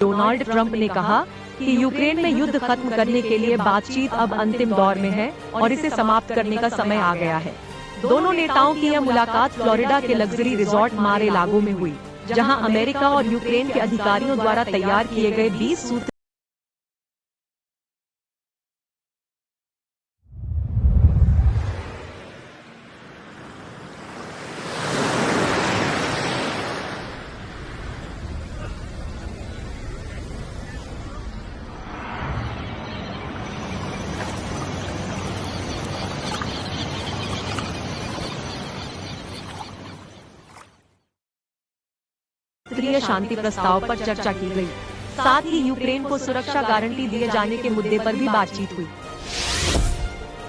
Donald Trump ने कहा कि यूक्रेन में युद्ध खत्म करने के लिए बातचीत अब अंतिम दौर में है और इसे समाप्त करने का समय आ गया है। दोनों नेताओं की यह मुलाकात फ्लोरिडा के लग्जरी रिजॉर्ट मार-ए-लागो में हुई, जहां अमेरिका और यूक्रेन के अधिकारियों द्वारा तैयार किए गए 20 सूत्री शांति प्रस्ताव पर चर्चा की गई। साथ ही यूक्रेन को सुरक्षा गारंटी दिए जाने के मुद्दे पर भी बातचीत हुई।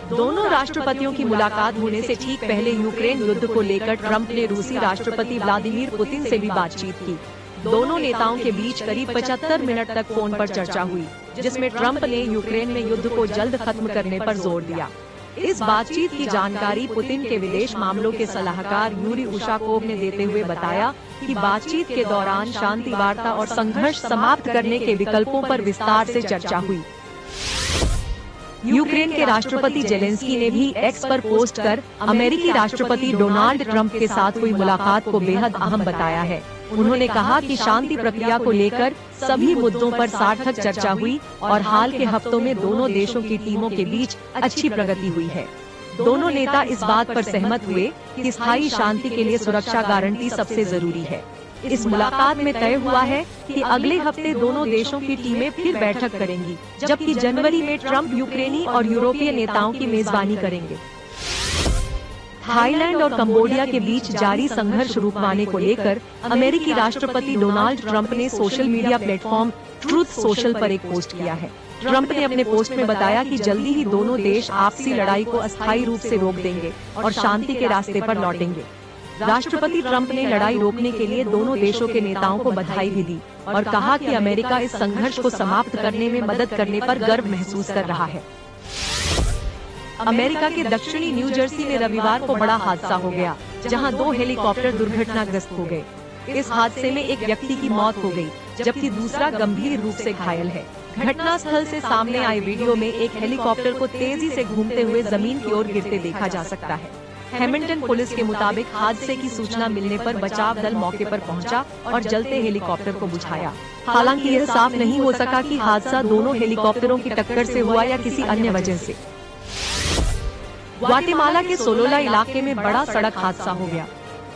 दोनों राष्ट्रपतियों की मुलाकात होने से ठीक पहले यूक्रेन युद्ध को लेकर ट्रंप ने रूसी राष्ट्रपति व्लादिमीर पुतिन से भी बातचीत की। दोनों नेताओं के बीच करीब 75 मिनट तक फोन पर चर्चा हुई, जिसमें ट्रंप ने यूक्रेन में युद्ध को जल्द खत्म करने पर जोर दिया। इस बातचीत की जानकारी पुतिन के विदेश मामलों के सलाहकार यूरी उशाकोव ने देते हुए बताया कि बातचीत के दौरान शांति वार्ता और संघर्ष समाप्त करने के विकल्पों पर विस्तार से चर्चा हुई। यूक्रेन के राष्ट्रपति जेलेंस्की ने भी एक्स पर पोस्ट कर अमेरिकी राष्ट्रपति डोनाल्ड ट्रंप के साथ हुई मुलाकात को बेहद अहम बताया है। उन्होंने कहा कि शांति प्रक्रिया को लेकर सभी मुद्दों पर सार्थक चर्चा हुई और हाल के हफ्तों में दोनों देशों की टीमों के बीच अच्छी प्रगति हुई है। दोनों नेता इस बात पर सहमत हुए कि स्थायी शांति के लिए सुरक्षा गारंटी सबसे जरूरी है। इस मुलाकात में तय हुआ है कि अगले हफ्ते दोनों देशों की टीमें फिर बैठक करेंगी, जबकि जनवरी में ट्रंप यूक्रेनी और यूरोपीय नेताओं की मेजबानी करेंगे। थाईलैंड और कंबोडिया के बीच जारी संघर्ष रुकवाने को लेकर अमेरिकी राष्ट्रपति डोनाल्ड ट्रंप ने social media platform truth social पर एक पोस्ट किया है। ट्रंप ने अपने पोस्ट में बताया कि जल्दी ही दोनों देश आपसी लड़ाई को अस्थायी रूप से रोक देंगे और शांति के रास्ते पर लौटेंगे। राष्ट्रपति ट्रंप ने लड़ाई रोकने के लिए दोनों देशों के नेताओं को बधाई भी दी और कहा कि अमेरिका इस संघर्ष को समाप्त करने में मदद करने पर गर्व महसूस कर रहा है। अमेरिका के दक्षिणी न्यू जर्सी में रविवार को बड़ा हादसा हो गया, जहां 2 हेलीकॉप्टर दुर्घटनाग्रस्त हो गए। इस हादसे में एक व्यक्ति की मौत हो गई, जबकि दूसरा गंभीर रूप से घायल है। घटना स्थल से सामने आए वीडियो में एक हेलीकॉप्टर को तेजी से घूमते हुए जमीन की ओर गिरते देखा जा सकता है। हैमिल्टन पुलिस के मुताबिक हादसे की सूचना मिलने पर बचाव दल मौके पर पहुंचा और जलते हेलीकॉप्टर को बुझाया। हालांकि यह साफ नहीं हो सका कि हादसा दोनों हेलीकॉप्टरों की टक्कर से हुआ या किसी अन्य वजह से। ग्वाटेमाला के सोलोला इलाके में बड़ा सड़क हादसा हो गया।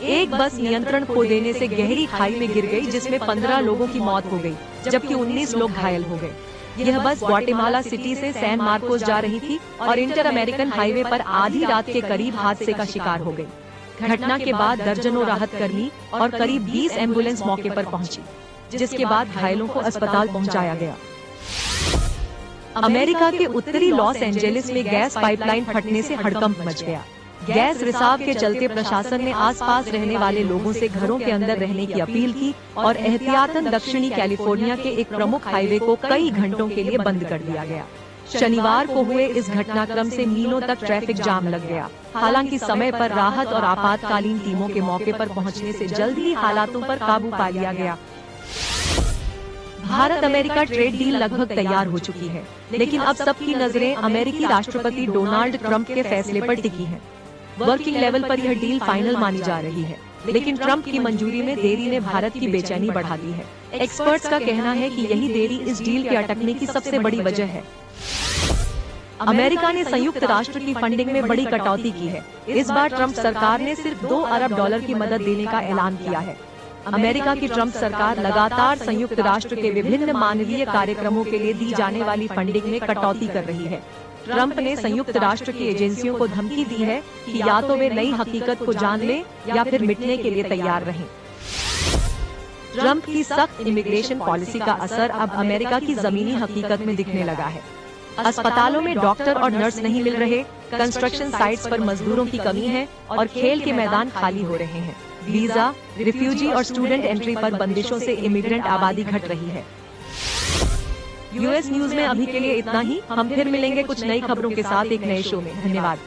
एक बस नियंत्रण खो देने से गहरी खाई में गिर गई, जिसमें 15 लोगों की मौत हो गई, जबकि 19 लोग घायल हो गए। यह बस ग्वाटेमाला सिटी से सैन मार्कोस जा रही थी और इंटर अमेरिकन हाईवे पर आधी रात के करीब हादसे का शिकार हो गई। घटना के बाद दर्जनों राहत कर्मी और करीब 20 एम्बुलेंस मौके पर पहुंची, जिसके बाद घायलों को अस्पताल पहुंचाया गया। अमेरिका के उत्तरी लॉस एंजेलिस में गैस पाइपलाइन फटने से हड़कंप मच गया। गैस रिसाव के चलते प्रशासन ने आसपास रहने वाले लोगों से घरों के अंदर रहने की अपील की और एहतियातन दक्षिणी कैलिफोर्निया के एक प्रमुख हाईवे को कई घंटों के लिए बंद कर दिया गया। शनिवार को हुए इस घटनाक्रम से मीलों तक ट्रैफिक जाम लग गया। हालांकि समय पर राहत और आपातकालीन टीमों के मौके पर पहुंचने से जल्द ही हालातों पर काबू पा लिया गया। भारत अमेरिका ट्रेड डील लगभग तैयार हो चुकी है, लेकिन अब सबकी नजरें अमेरिकी राष्ट्रपति डोनाल्ड ट्रंप के फैसले पर टिकी हैं। वर्किंग लेवल पर यह डील फाइनल मानी जा रही है, लेकिन ट्रंप की मंजूरी में देरी ने भारत की बेचैनी बढ़ा दी है। एक्सपर्ट्स का कहना है कि यही देरी इस डील के अटकने की सबसे बड़ी वजह है। अमेरिका ने संयुक्त राष्ट्र की फंडिंग में बड़ी कटौती की है। इस बार ट्रंप सरकार ने सिर्फ $2 अरब की मदद देने का ऐलान किया है। अमेरिका की ट्रंप सरकार लगातार संयुक्त राष्ट्र के विभिन्न मानवीय कार्यक्रमों के लिए दी जाने वाली फंडिंग में कटौती कर रही है। ट्रंप ने संयुक्त राष्ट्र की एजेंसियों को धमकी दी है कि या तो वे नई हकीकत को जान लें या फिर मिटने के लिए तैयार रहें। ट्रंप की सख्त इमिग्रेशन पॉलिसी का असर अब अमेरिका की जमीनी हकीकत में दिखने लगा है। अस्पतालों में डॉक्टर और नर्स नहीं मिल रहे, कंस्ट्रक्शन साइट्स पर मजदूरों की कमी है और खेल के मैदान खाली हो रहे हैं। वीजा, रिफ्यूजी और स्टूडेंट एंट्री पर बंदिशों से इमिग्रेंट आबादी घट रही है। यूएस न्यूज में अभी के लिए इतना ही। हम फिर मिलेंगे कुछ नई खबरों के साथ एक नए शो में। धन्यवाद।